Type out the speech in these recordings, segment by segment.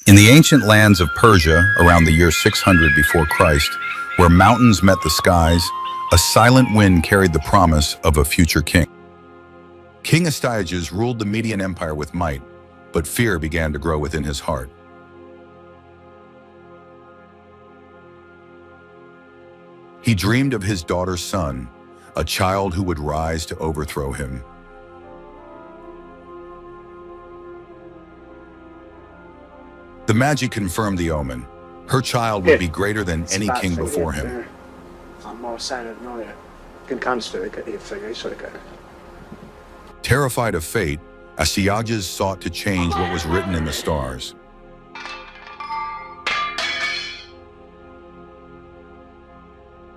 In the ancient lands of Persia, around the year 600 before Christ, where mountains met the skies, a silent wind carried the promise of a future king. King Astyages ruled the Median Empire with might, but fear began to grow within his heart. He dreamed of his daughter's son, a child who would rise to overthrow him. The Magi confirmed the omen. Her child would be greater than any king before him. Terrified of fate, Astyages sought to change what was written in the stars.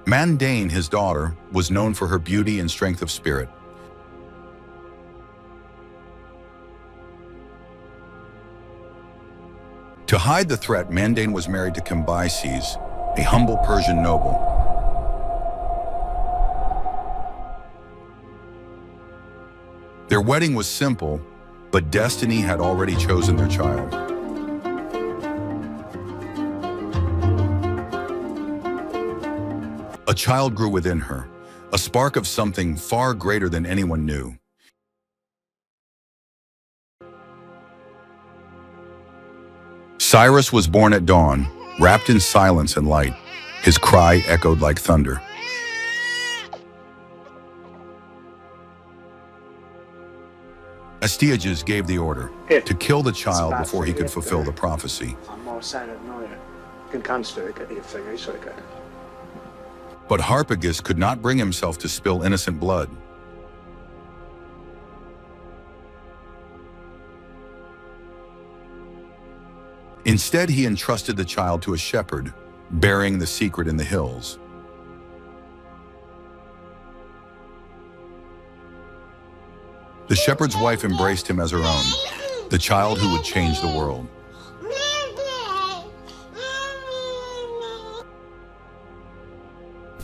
Mandane, his daughter, was known for her beauty and strength of spirit. To hide the threat, Mandane was married to Cambyses, a humble Persian noble. Their wedding was simple, but destiny had already chosen their child. A child grew within her, a spark of something far greater than anyone knew. Cyrus was born at dawn, wrapped in silence and light. His cry echoed like thunder. Astyages gave the order to kill the child before he could fulfill the prophecy. But Harpagus could not bring himself to spill innocent blood. Instead, he entrusted the child to a shepherd, burying the secret in the hills. The shepherd's wife embraced him as her own, the child who would change the world.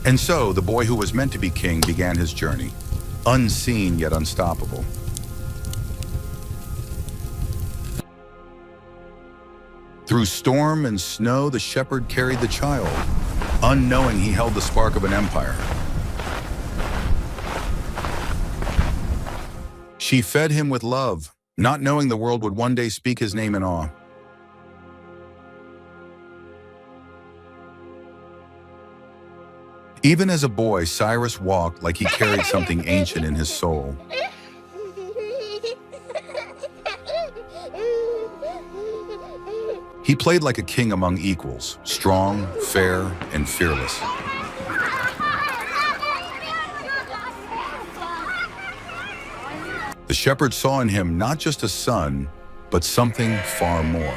And so, the boy who was meant to be king began his journey, unseen yet unstoppable. Through storm and snow, the shepherd carried the child, unknowing he held the spark of an empire. She fed him with love, not knowing the world would one day speak his name in awe. Even as a boy, Cyrus walked like he carried something ancient in his soul. He played like a king among equals, strong, fair, and fearless. The shepherd saw in him not just a son, but something far more.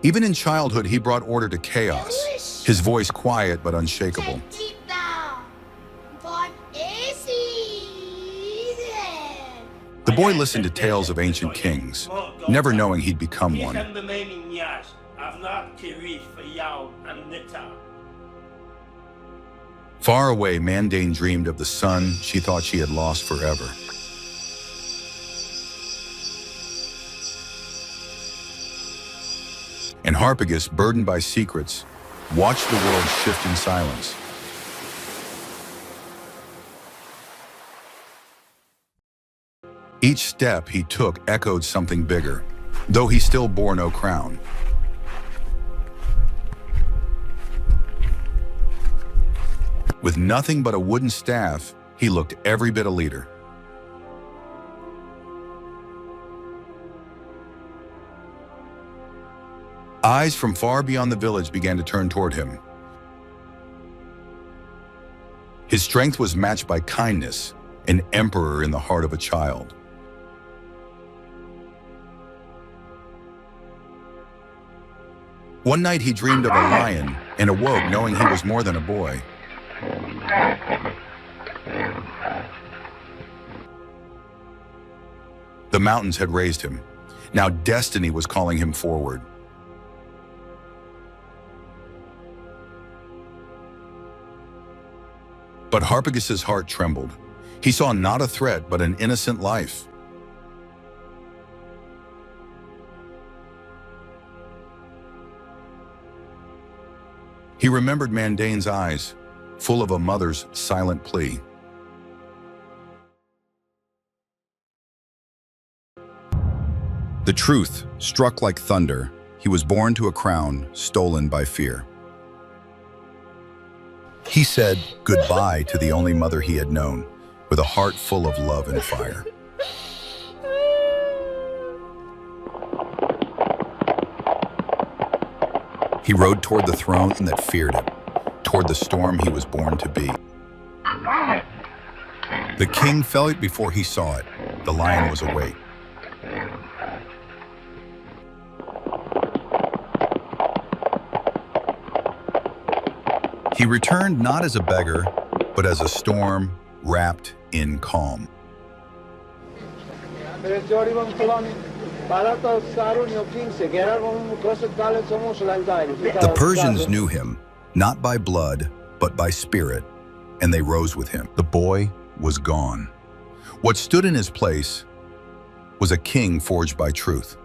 Even in childhood, he brought order to chaos, his voice quiet but unshakable. The boy listened to tales of ancient kings, never knowing he'd become one. Far away, Mandane dreamed of the son she thought she had lost forever. And Harpagus, burdened by secrets, watched the world shift in silence. Each step he took echoed something bigger, though he still bore no crown. With nothing but a wooden staff, he looked every bit a leader. Eyes from far beyond the village began to turn toward him. His strength was matched by kindness, an emperor in the heart of a child. One night he dreamed of a lion and awoke knowing he was more than a boy. The mountains had raised him. Now destiny was calling him forward. But Harpagus's heart trembled. He saw not a threat, but an innocent life, He remembered Mandane's eyes, full of a mother's silent plea. The truth struck like thunder. He was born to a crown stolen by fear. He said goodbye to the only mother he had known, with a heart full of love and fire. He rode toward the throne that feared him, toward the storm he was born to be. The king fell before he saw it. The lion was awake. He returned not as a beggar, but as a storm wrapped in calm. The Persians knew him, not by blood, but by spirit, and they rose with him. The boy was gone. What stood in his place was a king forged by truth.